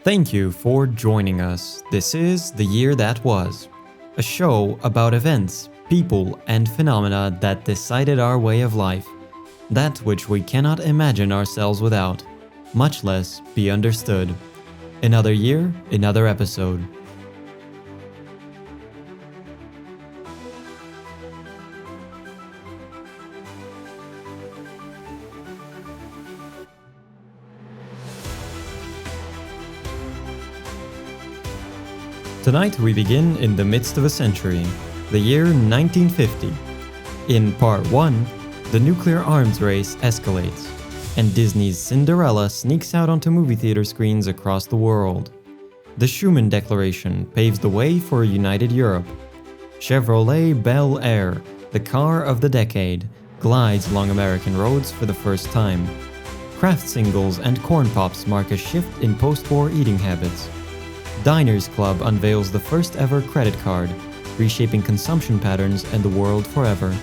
Thank you for joining us. This is The Year That Was, a show about events, people, and phenomena that decided our way of life, that which we cannot imagine ourselves without, much less be understood. Another year, another episode. Tonight we begin in the midst of a century, the year 1950. In part 1, the nuclear arms race escalates, and Disney's Cinderella sneaks out onto movie theater screens across the world. The Schuman Declaration paves the way for a united Europe. Chevrolet Bel Air, the car of the decade, glides along American roads for the first time. Kraft singles and corn pops mark a shift in post-war eating habits. Diners Club unveils the first ever credit card, reshaping consumption patterns and the world forever.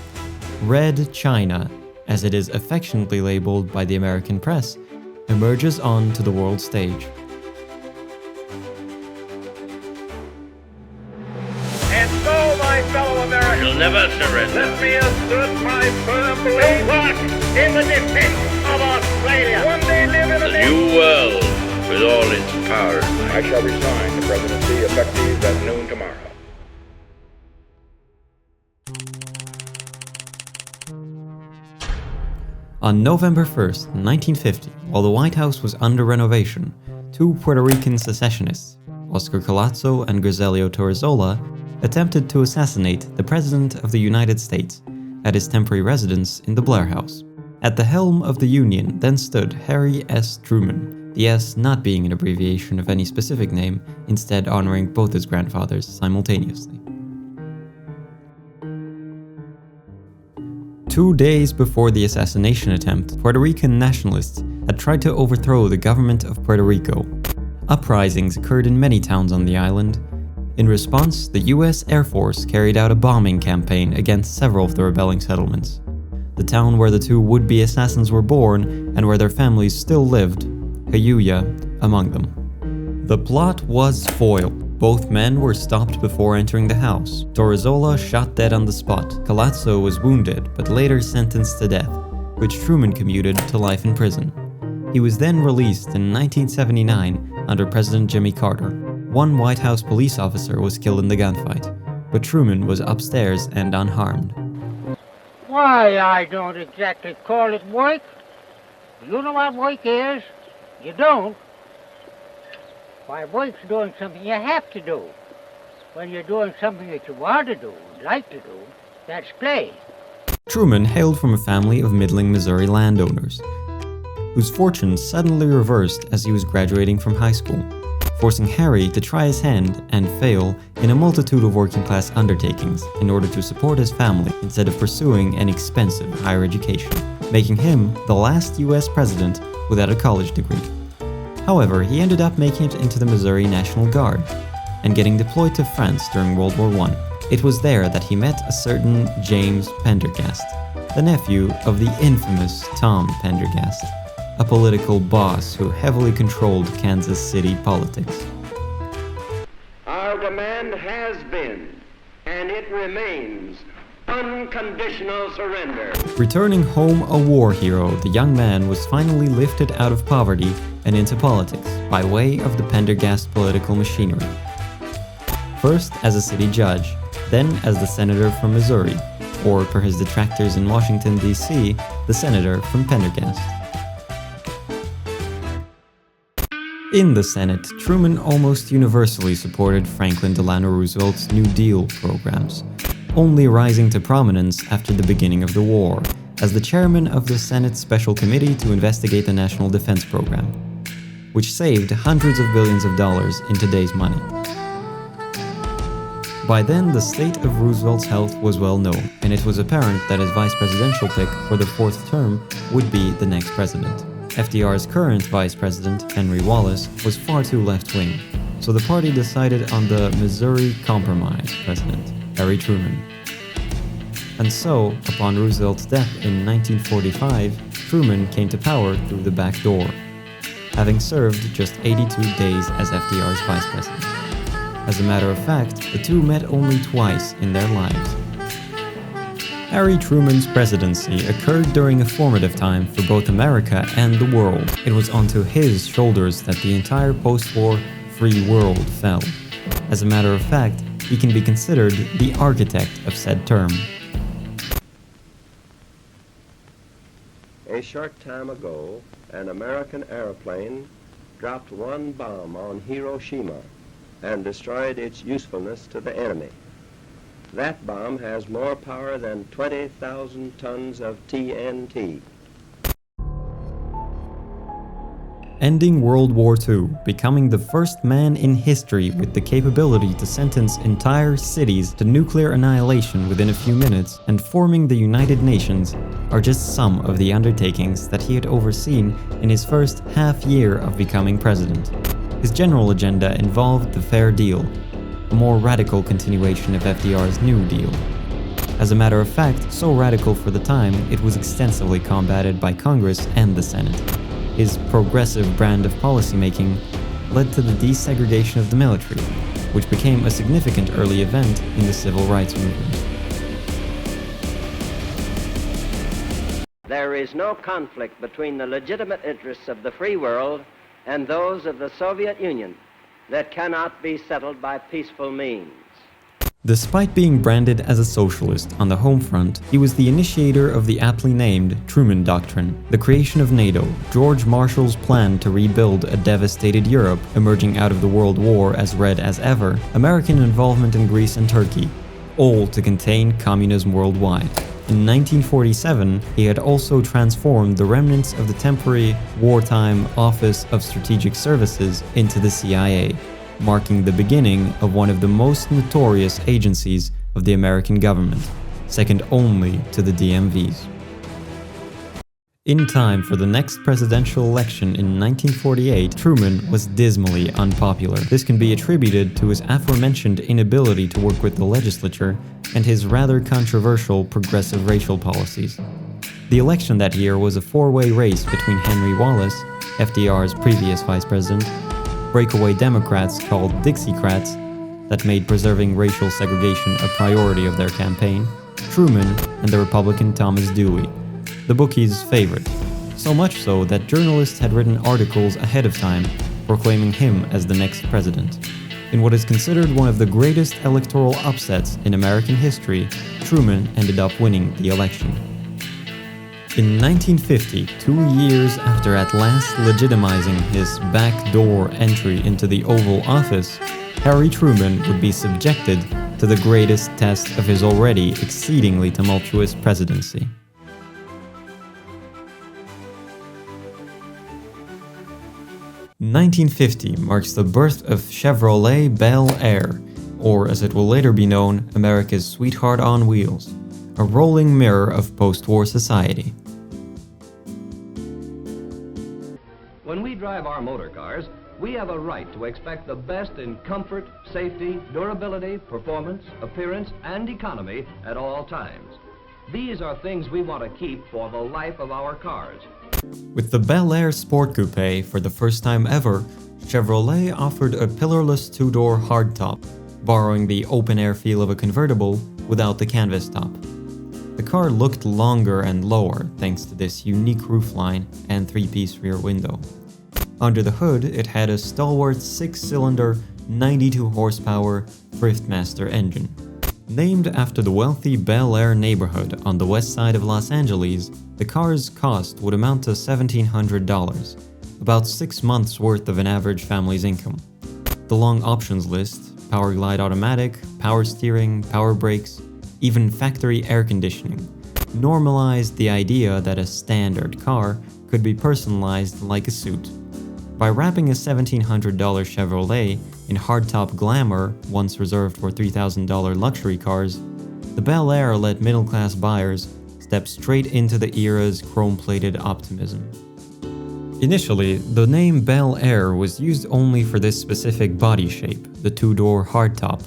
Red China, as it is affectionately labeled by the American press, emerges onto the world stage. And so, my fellow Americans, You'll never surrender. let me assert my firm belief in the defense of Australia. One day live in The new world, with all its power and might. I shall resign the presidency effective at noon tomorrow. On November 1st, 1950, while the White House was under renovation, two Puerto Rican secessionists, Oscar Collazo and Griselio Torrezola, attempted to assassinate the President of the United States at his temporary residence in the Bel Air House. At the helm of the Union then stood Harry S. Truman, the S not being an abbreviation of any specific name, instead honoring both his grandfathers simultaneously. 2 days before the assassination attempt, Puerto Rican nationalists had tried to overthrow the government of Puerto Rico. Uprisings occurred in many towns on the island. In response, the US Air Force carried out a bombing campaign against several of the rebelling settlements. The town where the two would-be assassins were born and where their families still lived, Hayuya among them. The plot was foiled. Both men were stopped before entering the house. Torrezola shot dead on the spot. Collazo was wounded, but later sentenced to death, which Truman commuted to life in prison. He was then released in 1979 under President Jimmy Carter. One White House police officer was killed in the gunfight, but Truman was upstairs and unharmed. Why, I don't exactly call it work. You know what work is? You don't. Why, work's doing something you have to do. When you're doing something that you want to do, like to do, that's play. Truman hailed from a family of middling Missouri landowners, whose fortunes suddenly reversed as he was graduating from high school, forcing Harry to try his hand and fail in a multitude of working-class undertakings in order to support his family instead of pursuing an expensive higher education, making him the last US president without a college degree. However, he ended up making it into the Missouri National Guard and getting deployed to France during World War I. It was there that he met a certain James Pendergast, the nephew of the infamous Tom Pendergast, a political boss who heavily controlled Kansas City politics. Our demand has been, and it remains, unconditional surrender. Returning home a war hero, the young man was finally lifted out of poverty and into politics by way of the Pendergast political machinery. First as a city judge, then as the senator from Missouri, or per his detractors in Washington, D.C., the senator from Pendergast. In the Senate, Truman almost universally supported Franklin Delano Roosevelt's New Deal programs, only rising to prominence after the beginning of the war, as the chairman of the Senate's Special Committee to investigate the National Defense Program, which saved hundreds of billions of dollars in today's money. By then, the state of Roosevelt's health was well known, and it was apparent that his vice presidential pick for the fourth term would be the next president. FDR's current vice president, Henry Wallace, was far too left-wing, so the party decided on the Missouri Compromise president, Harry Truman. And so, upon Roosevelt's death in 1945, Truman came to power through the back door. having served just 82 days as FDR's vice president. As a matter of fact, the two met only twice in their lives. Harry Truman's presidency occurred during a formative time for both America and the world. It was onto his shoulders that the entire post-war free world fell. As a matter of fact, he can be considered the architect of said term. A short time ago, an American airplane dropped one bomb on Hiroshima and destroyed its usefulness to the enemy. That bomb has more power than 20,000 tons of TNT. Ending World War II, becoming the first man in history with the capability to sentence entire cities to nuclear annihilation within a few minutes, and forming the United Nations are just some of the undertakings that he had overseen in his first half year of becoming president. His general agenda involved the Fair Deal, a more radical continuation of FDR's New Deal. As a matter of fact, so radical for the time, it was extensively combated by Congress and the Senate. His progressive brand of policymaking led to the desegregation of the military, which became a significant early event in the civil rights movement. There is no conflict between the legitimate interests of the free world and those of the Soviet Union that cannot be settled by peaceful means. Despite being branded as a socialist on the home front, he was the initiator of the aptly named Truman Doctrine, the creation of NATO, George Marshall's plan to rebuild a devastated Europe emerging out of the World War as red as ever, American involvement in Greece and Turkey, all to contain communism worldwide. In 1947, he had also transformed the remnants of the temporary wartime Office of Strategic Services into the CIA, marking the beginning of one of the most notorious agencies of the American government, second only to the DMVs. In time for the next presidential election in 1948, Truman was dismally unpopular. This can be attributed to his aforementioned inability to work with the legislature and his rather controversial progressive racial policies. The election that year was a four-way race between Henry Wallace, FDR's previous vice president, breakaway Democrats called Dixiecrats that made preserving racial segregation a priority of their campaign, Truman, and the Republican Thomas Dewey, the bookies' favorite, so much so that journalists had written articles ahead of time proclaiming him as the next president. In what is considered one of the greatest electoral upsets in American history, Truman ended up winning the election. In 1950, 2 years after at last legitimizing his backdoor entry into the Oval Office, Harry Truman would be subjected to the greatest test of his already exceedingly tumultuous presidency. In 1950 marks the birth of Chevrolet Bel Air, or as it will later be known, America's sweetheart on wheels, a rolling mirror of post-war society. When we drive our motor cars, we have a right to expect the best in comfort, safety, durability, performance, appearance, and economy at all times. These are things we want to keep for the life of our cars. With the Bel Air Sport Coupe, for the first time ever, Chevrolet offered a pillarless two-door hardtop, borrowing the open-air feel of a convertible without the canvas top. The car looked longer and lower thanks to this unique roofline and three-piece rear window. Under the hood, it had a stalwart 6-cylinder, 92 horsepower Thriftmaster engine. Named after the wealthy Bel Air neighborhood on the west side of Los Angeles, the car's cost would amount to $1,700, about 6 months' worth of an average family's income. The long options list, power glide automatic, power steering, power brakes, even factory air conditioning, normalized the idea that a standard car could be personalized like a suit. By wrapping a $1,700 Chevrolet in hardtop glamour once reserved for $3,000 luxury cars, the Bel Air let middle-class buyers step straight into the era's chrome-plated optimism. Initially, the name Bel Air was used only for this specific body shape, the two-door hardtop.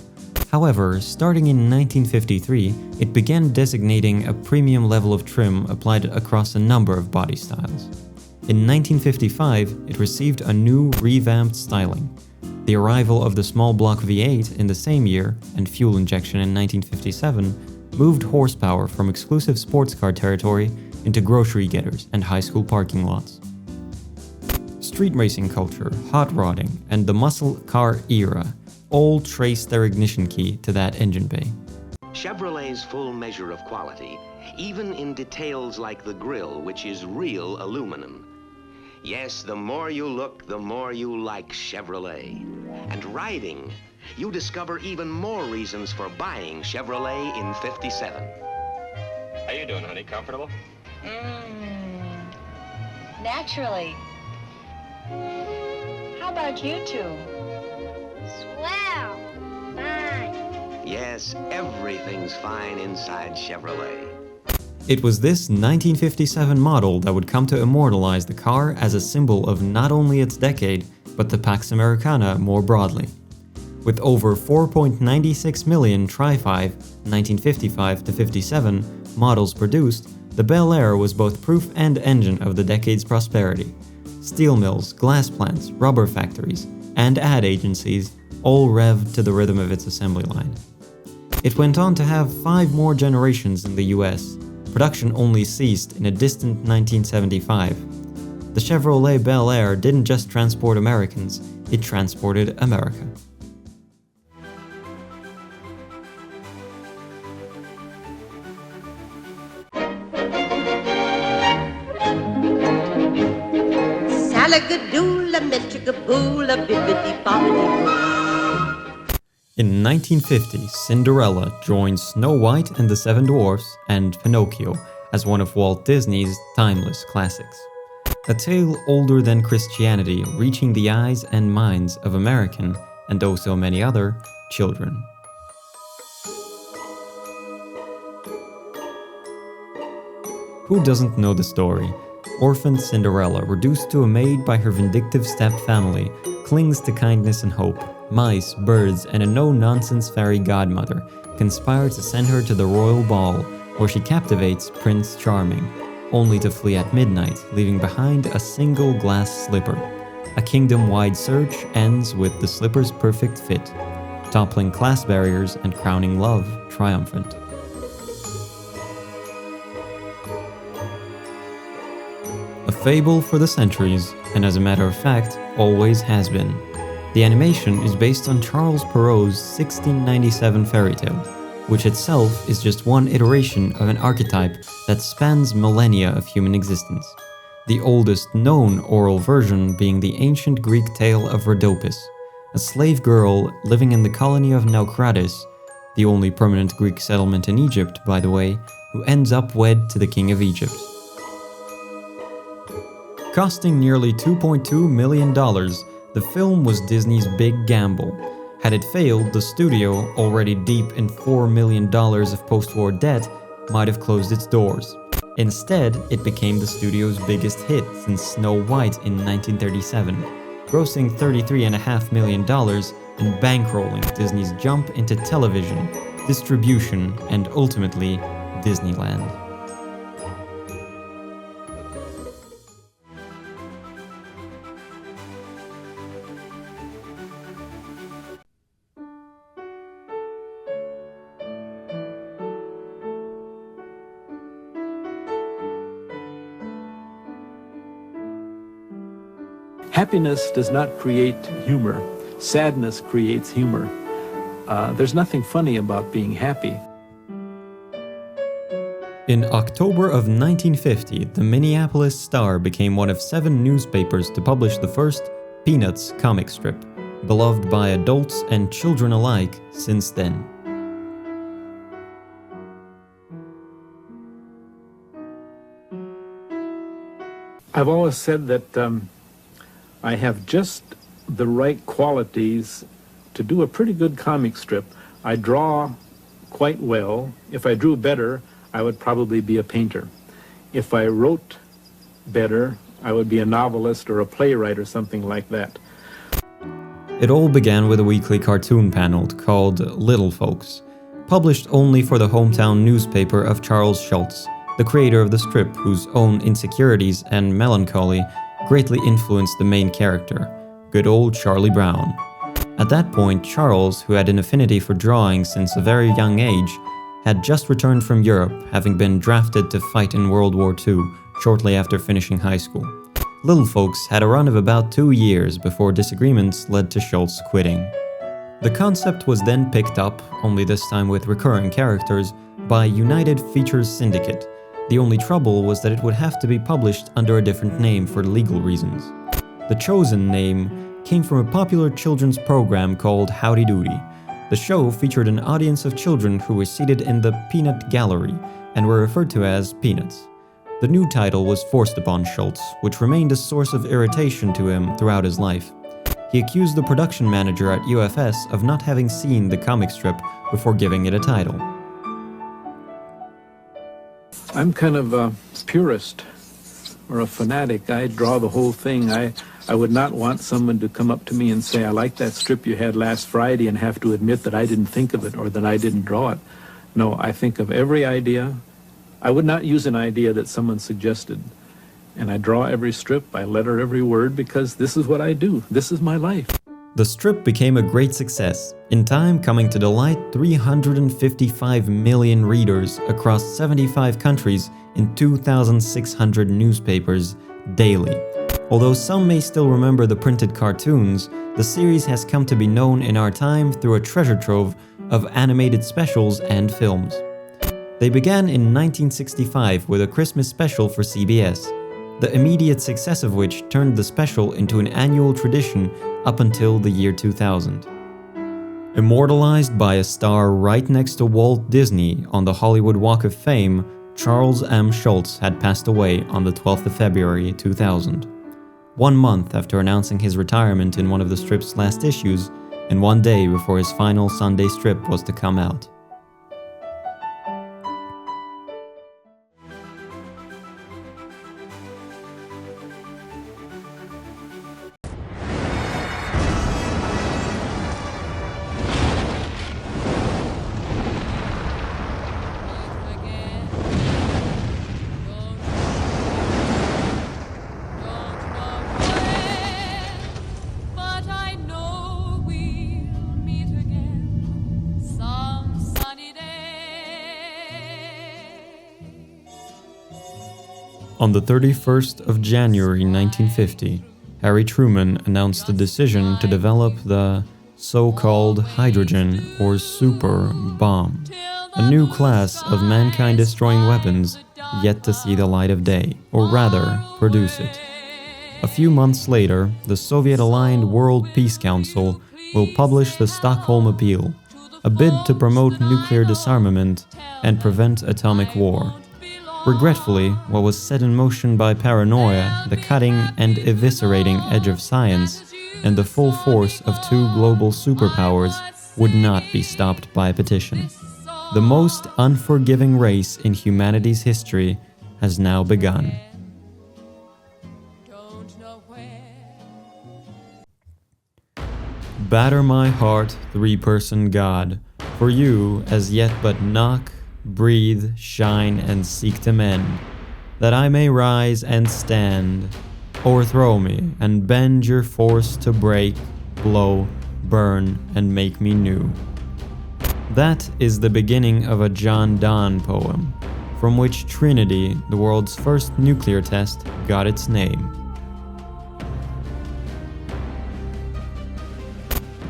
However, starting in 1953, it began designating a premium level of trim applied across a number of body styles. In 1955, it received a new revamped styling. The arrival of the small block V8 in the same year and fuel injection in 1957 moved horsepower from exclusive sports car territory into grocery getters and high school parking lots. Street racing culture, hot rodding, and the muscle car era all trace their ignition key to that engine bay. Chevrolet's full measure of quality, even in details like the grille, which is real aluminum. Yes, the more you look, the more you like Chevrolet. And riding, you discover even more reasons for buying Chevrolet in 57. How you doing, honey? Comfortable? Naturally. How about you two? Swell. Fine. Yes, everything's fine inside Chevrolet. It was this 1957 model that would come to immortalize the car as a symbol of not only its decade, but the Pax Americana more broadly. With over 4.96 million Tri-5 1955 to 57 models produced, the Bel Air was both proof and engine of the decade's prosperity. Steel mills, glass plants, rubber factories, and ad agencies all revved to the rhythm of its assembly line. It went on to have 5 more generations in the US. Production only ceased in a distant 1975. The Chevrolet Bel Air didn't just transport Americans, it transported America. In 1950, Cinderella joined Snow White and the Seven Dwarfs and Pinocchio as one of Walt Disney's timeless classics. A tale older than Christianity, reaching the eyes and minds of American, and oh so many other, children. Who doesn't know the story? Orphaned Cinderella, reduced to a maid by her vindictive step-family, clings to kindness and hope. Mice, birds, and a no-nonsense fairy godmother conspire to send her to the royal ball, where she captivates Prince Charming, only to flee at midnight, leaving behind a single glass slipper. A kingdom-wide search ends with the slipper's perfect fit, toppling class barriers and crowning love triumphant. A fable for the centuries, and as a matter of fact, always has been. The animation is based on Charles Perrault's 1697 fairy tale, which itself is just one iteration of an archetype that spans millennia of human existence. The oldest known oral version being the ancient Greek tale of Rhodopis, a slave girl living in the colony of Naucratis, the only permanent Greek settlement in Egypt, by the way, who ends up wed to the king of Egypt. Costing nearly $2.2 million, the film was Disney's big gamble. Had it failed, the studio, already deep in $4 million of post-war debt, might have closed its doors. Instead, it became the studio's biggest hit since Snow White in 1937, grossing $33.5 million and bankrolling Disney's jump into television, distribution, and ultimately, Disneyland. Happiness does not create humor. Sadness creates humor. There's nothing funny about being happy. In October of 1950, the Minneapolis Star became one of 7 newspapers to publish the first Peanuts comic strip, beloved by adults and children alike since then. I've always said that I have just the right qualities to do a pretty good comic strip. I draw quite well. If I drew better, I would probably be a painter. If I wrote better, I would be a novelist or a playwright or something like that. It all began with a weekly cartoon panel called Little Folks, published only for the hometown newspaper of Charles Schulz, the creator of the strip, whose own insecurities and melancholy greatly influenced the main character, good old Charlie Brown. At that point, Charles, who had an affinity for drawing since a very young age, had just returned from Europe, having been drafted to fight in World War II shortly after finishing high school. Little Folks had a run of about 2 years before disagreements led to Schultz quitting. The concept was then picked up, only this time with recurring characters, by United Features Syndicate. The only trouble was that it would have to be published under a different name for legal reasons. The chosen name came from a popular children's program called Howdy Doody. The show featured an audience of children who were seated in the Peanut Gallery and were referred to as Peanuts. The new title was forced upon Schultz, which remained a source of irritation to him throughout his life. He accused the production manager at UFS of not having seen the comic strip before giving it a title. I'm kind of a purist or a fanatic. I draw the whole thing. I would not want someone to come up to me and say, I like that strip you had last Friday, and have to admit that I didn't think of it or that I didn't draw it. No, I think of every idea. I would not use an idea that someone suggested. And I draw every strip, I letter every word, because this is what I do. This is my life. The strip became a great success, in time coming to delight 355 million readers across 75 countries in 2,600 newspapers daily. Although some may still remember the printed cartoons, the series has come to be known in our time through a treasure trove of animated specials and films. They began in 1965 with a Christmas special for CBS, the immediate success of which turned the special into an annual tradition up until the year 2000. Immortalized by a star right next to Walt Disney on the Hollywood Walk of Fame, Charles M. Schultz had passed away on the 12th of February 2000. 1 month after announcing his retirement in one of the strip's last issues, and 1 day before his final Sunday strip was to come out. On the 31st of January 1950, Harry Truman announced the decision to develop the so-called hydrogen or super bomb, a new class of mankind-destroying weapons yet to see the light of day, or rather, produce it. A few months later, the Soviet-aligned World Peace Council will publish the Stockholm Appeal, a bid to promote nuclear disarmament and prevent atomic war. Regretfully, what was set in motion by paranoia, the cutting and eviscerating edge of science, and the full force of 2 global superpowers would not be stopped by a petition. The most unforgiving race in humanity's history has now begun. Batter my heart, 3-person God, for you as yet but knock, breathe, shine, and seek to mend, that I may rise and stand. O'erthrow me, and bend your force to break, blow, burn, and make me new. That is the beginning of a John Donne poem, from which Trinity, the world's first nuclear test, got its name.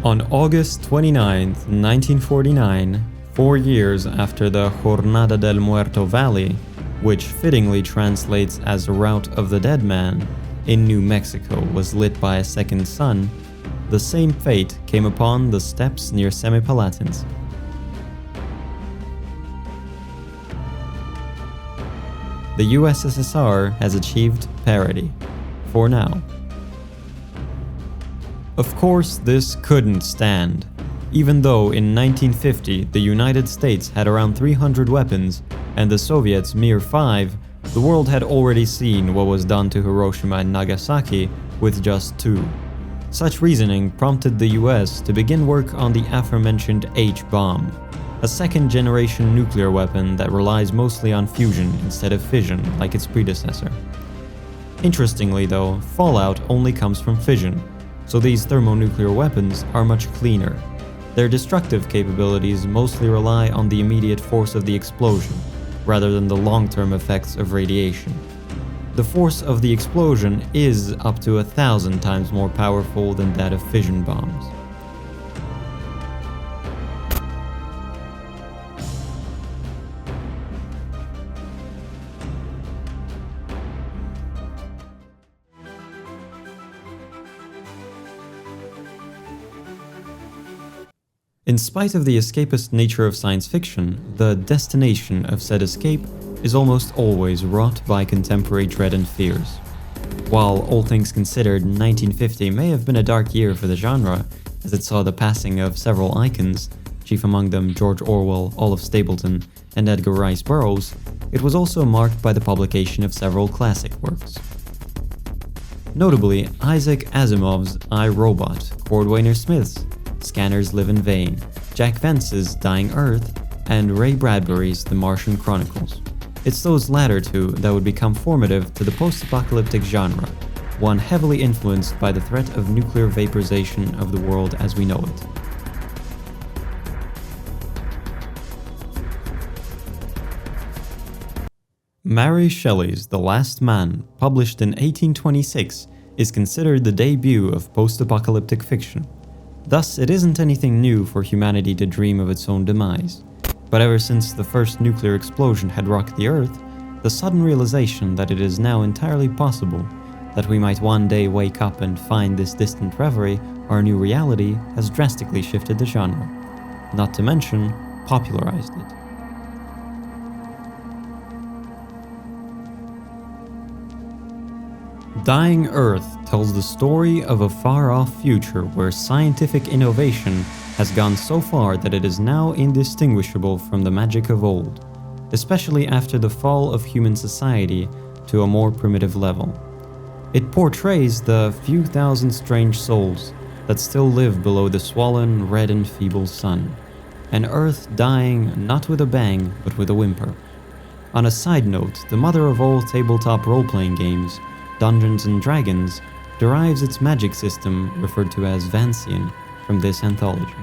On August 29, 1949, 4 years after the Jornada del Muerto Valley, which fittingly translates as Route of the Dead Man, in New Mexico was lit by a second sun, the same fate came upon the steppes near Semipalatinsk. The USSR has achieved parity, for now. Of course, this couldn't stand. Even though in 1950 the United States had around 300 weapons and the Soviets mere 5, the world had already seen what was done to Hiroshima and Nagasaki with just 2. Such reasoning prompted the US to begin work on the aforementioned H-bomb. a second-generation nuclear weapon that relies mostly on fusion instead of fission like its predecessor. Interestingly though, fallout only comes from fission, so these thermonuclear weapons are much cleaner. Their destructive capabilities mostly rely on the immediate force of the explosion, rather than the long-term effects of radiation. The force of the explosion is up to 1,000 times more powerful than that of fission bombs. In spite of the escapist nature of science fiction, the destination of said escape is almost always wrought by contemporary dread and fears. While all things considered, 1950 may have been a dark year for the genre, as it saw the passing of several icons, chief among them George Orwell, Olive Stapleton, and Edgar Rice Burroughs, it was also marked by the publication of several classic works. Notably, Isaac Asimov's I, Robot, Cordwainer Smith's Scanners Live in Vain, Jack Vance's Dying Earth, and Ray Bradbury's The Martian Chronicles. It's those latter two that would become formative to the post-apocalyptic genre, one heavily influenced by the threat of nuclear vaporization of the world as we know it. Mary Shelley's The Last Man, published in 1826, is considered the debut of post-apocalyptic fiction. Thus, it isn't anything new for humanity to dream of its own demise. But ever since the first nuclear explosion had rocked the Earth, the sudden realization that it is now entirely possible that we might one day wake up and find this distant reverie our new reality has drastically shifted the genre, not to mention popularized it. Dying Earth tells the story of a far-off future where scientific innovation has gone so far that it is now indistinguishable from the magic of old, especially after the fall of human society to a more primitive level. It portrays the few thousand strange souls that still live below the swollen, red and feeble sun, an Earth dying not with a bang but with a whimper. On a side note, the mother of all tabletop role-playing games, Dungeons & Dragons, derives its magic system, referred to as Vancian, from this anthology.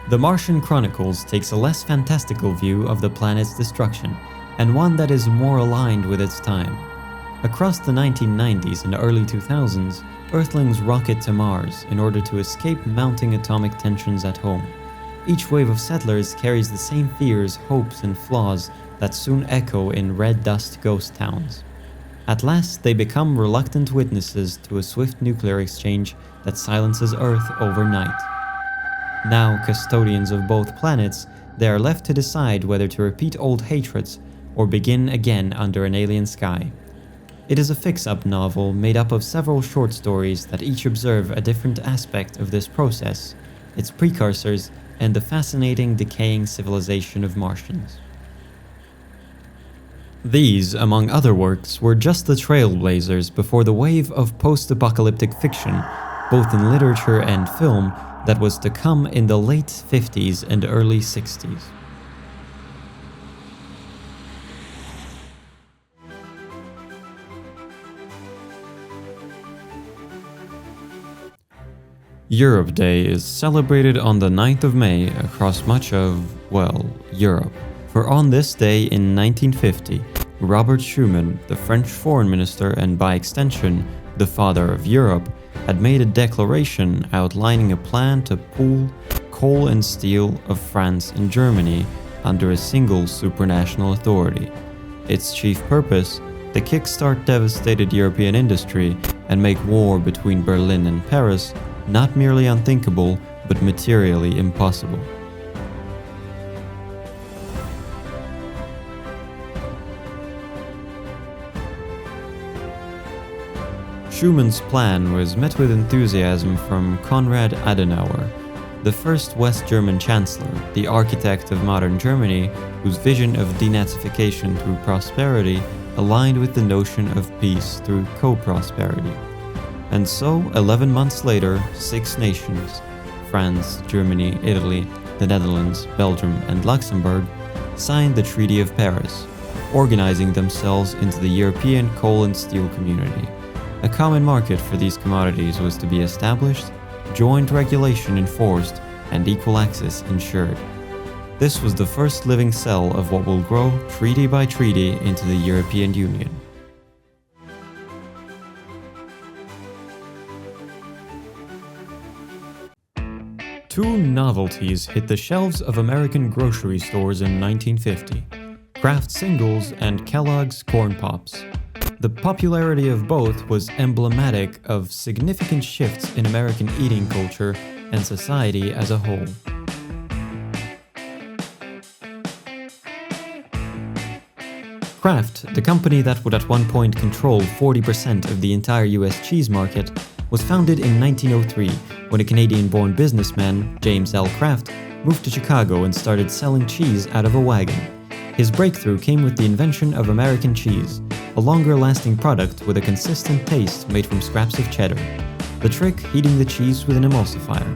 The Martian Chronicles takes a less fantastical view of the planet's destruction, and one that is more aligned with its time. Across the 1990s and early 2000s, Earthlings rocket to Mars in order to escape mounting atomic tensions at home. Each wave of settlers carries the same fears, hopes, and flaws that soon echo in red dust ghost towns. At last, they become reluctant witnesses to a swift nuclear exchange that silences Earth overnight. Now custodians of both planets, they are left to decide whether to repeat old hatreds or begin again under an alien sky. It is a fix-up novel made up of several short stories that each observe a different aspect of this process, its precursors, and the fascinating decaying civilization of Martians. These, among other works, were just the trailblazers before the wave of post-apocalyptic fiction, both in literature and film, that was to come in the late 50s and early 60s. Europe Day is celebrated on the 9th of May across much of, well, Europe. For on this day in 1950, Robert Schuman, the French foreign minister and by extension, the father of Europe, had made a declaration outlining a plan to pool coal and steel of France and Germany under a single supranational authority. Its chief purpose, to kickstart devastated European industry and make war between Berlin and Paris not merely unthinkable, but materially impossible. Schuman's plan was met with enthusiasm from Konrad Adenauer, the first West German chancellor, the architect of modern Germany, whose vision of denazification through prosperity aligned with the notion of peace through co-prosperity. And so, 11 months later, 6 nations, France, Germany, Italy, the Netherlands, Belgium, and Luxembourg, signed the Treaty of Paris, organizing themselves into the European coal and steel community. A common market for these commodities was to be established, joint regulation enforced, and equal access ensured. This was the first living cell of what will grow, treaty by treaty, into the European Union. Two novelties hit the shelves of American grocery stores in 1950: Kraft Singles and Kellogg's Corn Pops. The popularity of both was emblematic of significant shifts in American eating culture and society as a whole. Kraft, the company that would at one point control 40% of the entire US cheese market, was founded in 1903 when a Canadian-born businessman, James L. Kraft, moved to Chicago and started selling cheese out of a wagon. His breakthrough came with the invention of American cheese, a longer-lasting product with a consistent taste made from scraps of cheddar. The trick, heating the cheese with an emulsifier.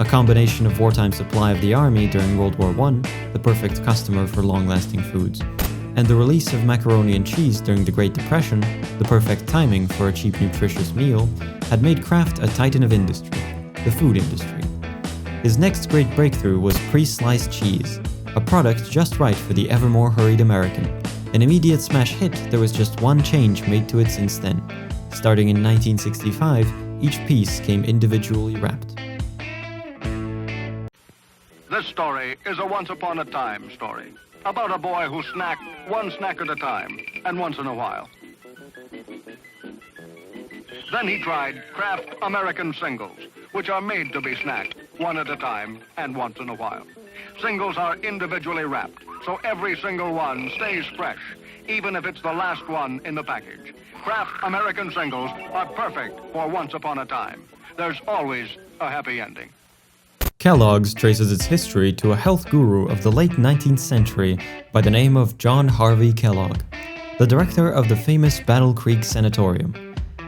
A combination of wartime supply of the army during World War I, the perfect customer for long-lasting foods, and the release of macaroni and cheese during the Great Depression, the perfect timing for a cheap, nutritious meal, had made Kraft a titan of industry, the food industry. His next great breakthrough was pre-sliced cheese, a product just right for the ever more hurried American. An immediate smash hit, there was just one change made to it since then. Starting in 1965, each piece came individually wrapped. This story is a once-upon-a-time story about a boy who snacked one snack at a time and once in a while. Then he tried Kraft American Singles, which are made to be snacked one at a time and once in a while. Singles are individually wrapped, so every single one stays fresh, even if it's the last one in the package. Kraft American Singles are perfect for once upon a time. There's always a happy ending. Kellogg's traces its history to a health guru of the late 19th century by the name of John Harvey Kellogg, the director of the famous Battle Creek Sanatorium.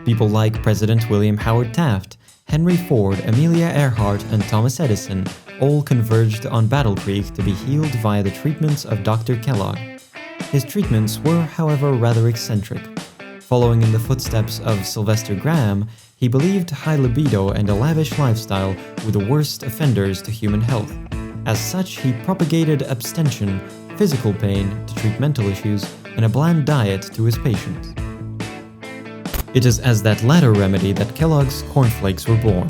People like President William Howard Taft, Henry Ford, Amelia Earhart, and Thomas Edison all converged on Battle Creek to be healed via the treatments of Dr. Kellogg. His treatments were, however, rather eccentric. Following in the footsteps of Sylvester Graham, he believed high libido and a lavish lifestyle were the worst offenders to human health. As such, he propagated abstention, physical pain to treat mental issues, and a bland diet to his patients. It is as that latter remedy that Kellogg's cornflakes were born.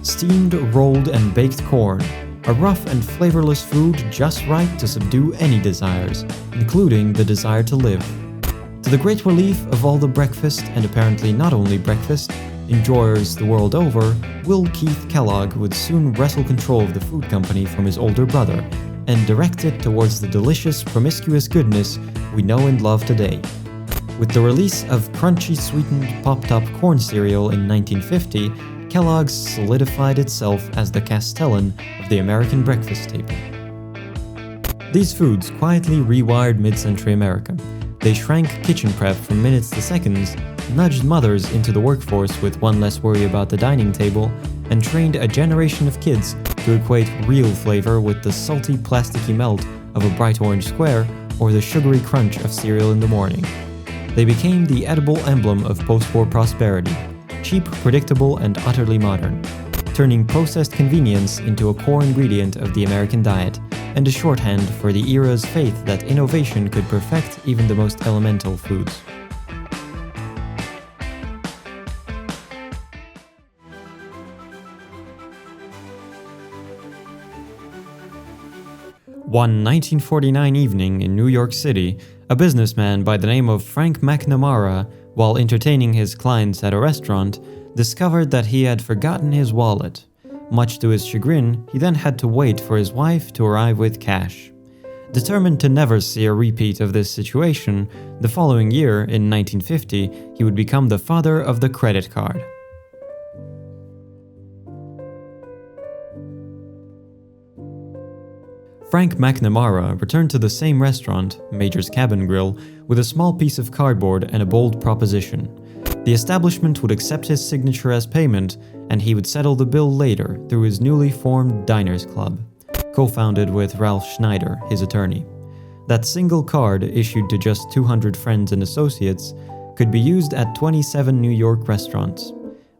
Steamed, rolled, and baked corn, a rough and flavorless food just right to subdue any desires, including the desire to live. To the great relief of all the breakfast, and apparently not only breakfast, enjoyers the world over, Will Keith Kellogg would soon wrestle control of the food company from his older brother and direct it towards the delicious, promiscuous goodness we know and love today. With the release of crunchy sweetened pop-top corn cereal in 1950, Kellogg's solidified itself as the Castellan of the American breakfast table. These foods quietly rewired mid-century America. They shrank kitchen prep from minutes to seconds, nudged mothers into the workforce with one less worry about the dining table, and trained a generation of kids to equate real flavor with the salty plasticky melt of a bright orange square or the sugary crunch of cereal in the morning. They became the edible emblem of post-war prosperity, cheap, predictable, and utterly modern, turning processed convenience into a core ingredient of the American diet, and a shorthand for the era's faith that innovation could perfect even the most elemental foods. One 1949 evening in New York City, a businessman by the name of Frank McNamara, while entertaining his clients at a restaurant, discovered that he had forgotten his wallet. Much to his chagrin, he then had to wait for his wife to arrive with cash. Determined to never see a repeat of this situation, the following year, in 1950, he would become the father of the credit card. Frank McNamara returned to the same restaurant, Major's Cabin Grill, with a small piece of cardboard and a bold proposition. The establishment would accept his signature as payment, and he would settle the bill later through his newly formed Diners Club. co-founded with Ralph Schneider, his attorney. That single card, issued to just 200 friends and associates, could be used at 27 New York restaurants.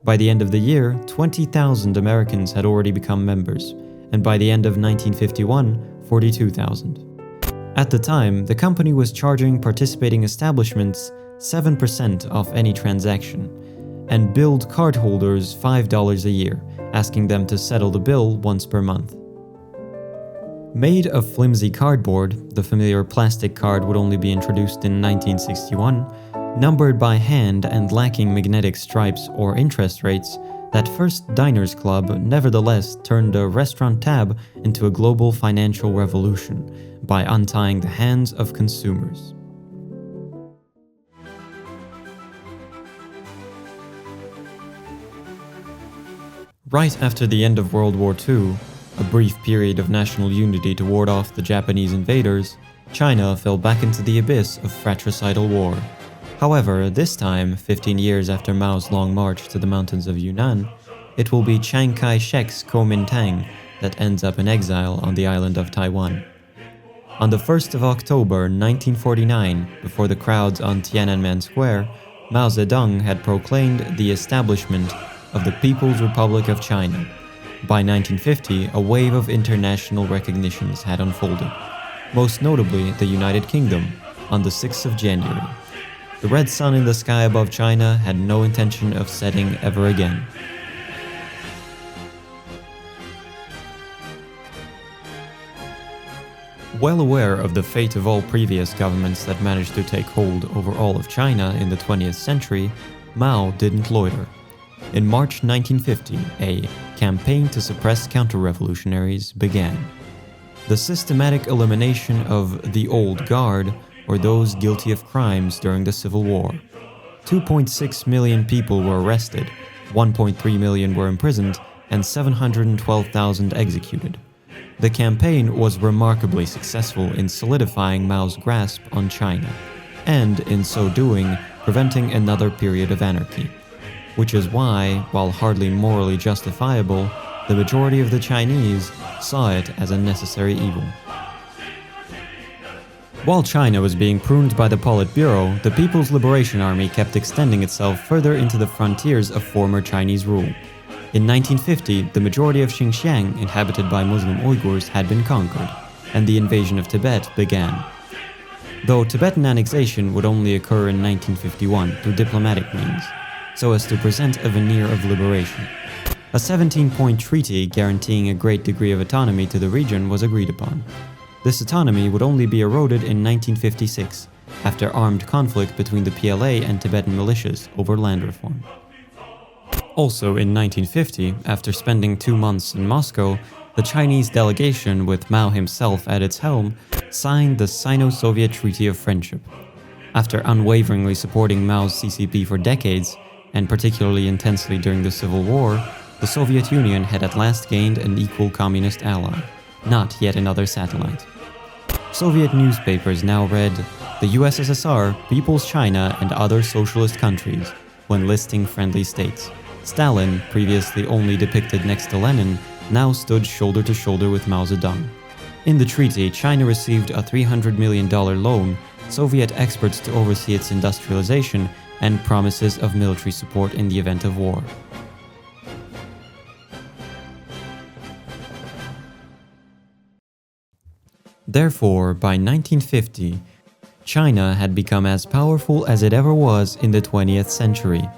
By the end of the year, 20,000 Americans had already become members, and by the end of 1951, 42,000. At the time, the company was charging participating establishments 7% off any transaction, and billed cardholders $5 a year, asking them to settle the bill once per month. Made of flimsy cardboard, the familiar plastic card would only be introduced in 1961, numbered by hand and lacking magnetic stripes or interest rates, that first diners club nevertheless turned a restaurant tab into a global financial revolution by untying the hands of consumers. Right after the end of World War II, a brief period of national unity to ward off the Japanese invaders, China fell back into the abyss of fratricidal war. However, this time, 15 years after Mao's long march to the mountains of Yunnan, it will be Chiang Kai-shek's Kuomintang that ends up in exile on the island of Taiwan. On the 1st of October 1949, before the crowds on Tiananmen Square, Mao Zedong had proclaimed the establishment of the People's Republic of China. By 1950, a wave of international recognitions had unfolded, most notably the United Kingdom, on the 6th of January. The red sun in the sky above China had no intention of setting ever again. Well aware of the fate of all previous governments that managed to take hold over all of China in the 20th century, Mao didn't loiter. In March 1950, a campaign to suppress counter-revolutionaries began. The systematic elimination of the old guard, or those guilty of crimes during the Civil War. 2.6 million people were arrested, 1.3 million were imprisoned, and 712,000 executed. The campaign was remarkably successful in solidifying Mao's grasp on China, and in so doing, preventing another period of anarchy. Which is why, while hardly morally justifiable, the majority of the Chinese saw it as a necessary evil. While China was being pruned by the Politburo, the People's Liberation Army kept extending itself further into the frontiers of former Chinese rule. In 1950, the majority of Xinjiang, inhabited by Muslim Uyghurs, had been conquered, and the invasion of Tibet began. Though Tibetan annexation would only occur in 1951 through diplomatic means, so as to present a veneer of liberation. A 17-point treaty guaranteeing a great degree of autonomy to the region was agreed upon. This autonomy would only be eroded in 1956, after armed conflict between the PLA and Tibetan militias over land reform. Also in 1950, after spending 2 months in Moscow, the Chinese delegation, with Mao himself at its helm, signed the Sino-Soviet Treaty of Friendship. After unwaveringly supporting Mao's CCP for decades, and particularly intensely during the Civil War, the Soviet Union had at last gained an equal communist ally, not yet another satellite. Soviet newspapers now read, "The USSR, People's China, and other socialist countries," when listing friendly states. Stalin, previously only depicted next to Lenin, now stood shoulder to shoulder with Mao Zedong. In the treaty, China received a $300 million loan, Soviet experts to oversee its industrialization, and promises of military support in the event of war. Therefore, by 1950, China had become as powerful as it ever was in the 20th century.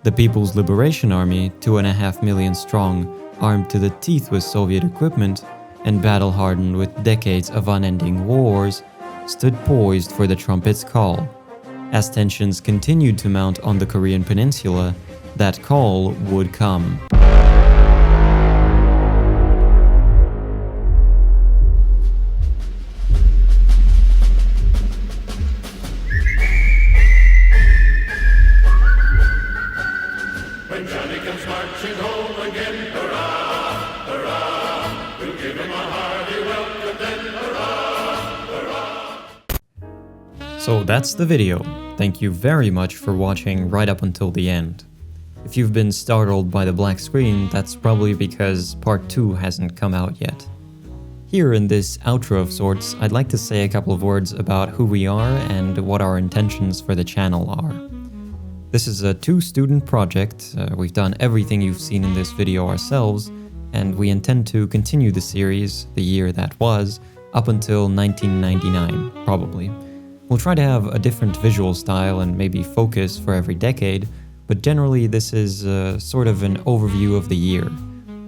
The People's Liberation Army, 2.5 million strong, armed to the teeth with Soviet equipment, and battle-hardened with decades of unending wars, stood poised for the trumpet's call. As tensions continued to mount on the Korean peninsula, that call would come. When Johnny comes marching home again, hurrah, hurrah, we'll give him a hearty welcome then, hurrah, hurrah. So that's the video. Thank you very much for watching right up until the end. If you've been startled by the black screen, that's probably because part 2 hasn't come out yet. Here in this outro of sorts, I'd like to say a couple of words about who we are and what our intentions for the channel are. This is a two-student project. We've done everything you've seen in this video ourselves, and we intend to continue the series, The Year That Was, up until 1999, probably. We'll try to have a different visual style and maybe focus for every decade, but generally this is sort of an overview of the year.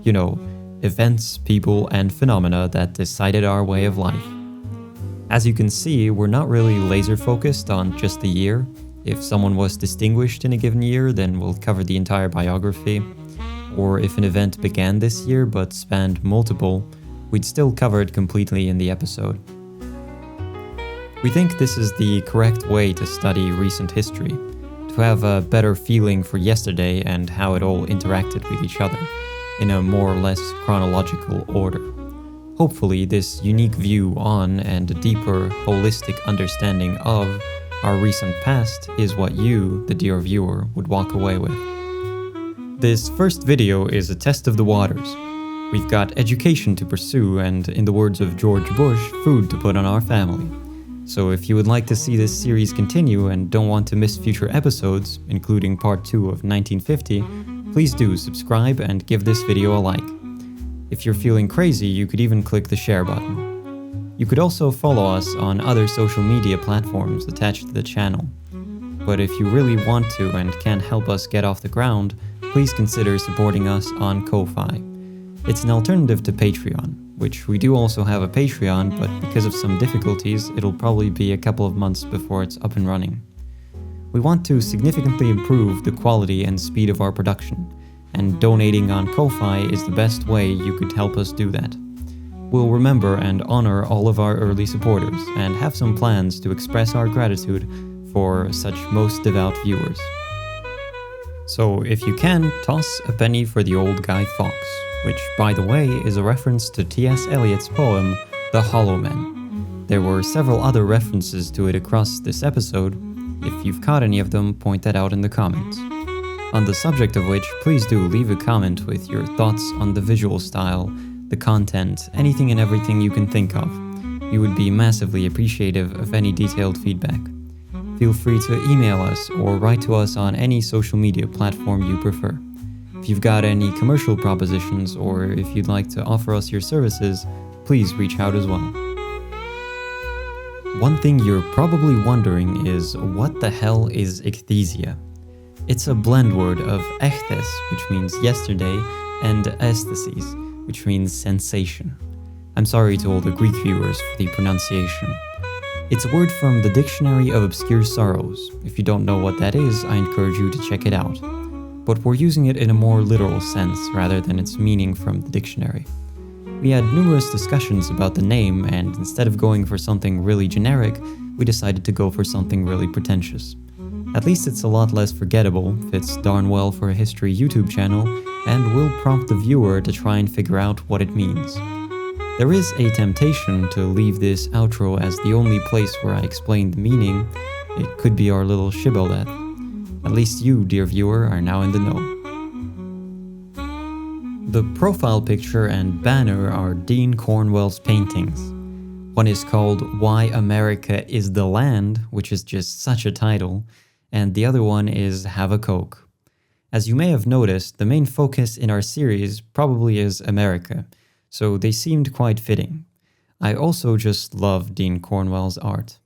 You know, events, people, and phenomena that decided our way of life. As you can see, we're not really laser-focused on just the year. If someone was distinguished in a given year, then we'll cover the entire biography. Or if an event began this year but spanned multiple, we'd still cover it completely in the episode. We think this is the correct way to study recent history, to have a better feeling for yesterday and how it all interacted with each other, in a more or less chronological order. Hopefully, this unique view on and a deeper, holistic understanding of our recent past is what you, the dear viewer, would walk away with. This first video is a test of the waters. We've got education to pursue and, in the words of George Bush, food to put on our family. So if you would like to see this series continue and don't want to miss future episodes, including part 2 of 1950, please do subscribe and give this video a like. If you're feeling crazy, you could even click the share button. You could also follow us on other social media platforms attached to the channel. But if you really want to and can help us get off the ground, please consider supporting us on Ko-Fi. It's an alternative to Patreon, which we do also have a Patreon, but because of some difficulties, it'll probably be a couple of months before it's up and running. We want to significantly improve the quality and speed of our production, and donating on Ko-Fi is the best way you could help us do that. We'll remember and honor all of our early supporters, and have some plans to express our gratitude for such most devout viewers. So if you can, toss a penny for the old Guy Fawkes, which, by the way, is a reference to T.S. Eliot's poem, The Hollow Men. There were several other references to it across this episode. If you've caught any of them, point that out in the comments. On the subject of which, please do leave a comment with your thoughts on the visual style, the content, anything and everything you can think of. We would be massively appreciative of any detailed feedback. Feel free to email us or write to us on any social media platform you prefer. If you've got any commercial propositions or if you'd like to offer us your services, please reach out as well. One thing you're probably wondering is, what the hell is ichthyosia? It's a blend word of echtes, which means yesterday, and aesthesis, which means sensation. I'm sorry to all the Greek viewers for the pronunciation. It's a word from the Dictionary of Obscure Sorrows. If you don't know what that is, I encourage you to check it out. But we're using it in a more literal sense rather than its meaning from the dictionary. We had numerous discussions about the name, and instead of going for something really generic, we decided to go for something really pretentious. At least it's a lot less forgettable, fits darn well for a history YouTube channel, and will prompt the viewer to try and figure out what it means. There is a temptation to leave this outro as the only place where I explain the meaning. It could be our little shibboleth. At least you, dear viewer, are now in the know. The profile picture and banner are Dean Cornwell's paintings. One is called Why America is the Land, which is just such a title, and the other one is Have a Coke. As you may have noticed, the main focus in our series probably is America, so they seemed quite fitting. I also just love Dean Cornwell's art.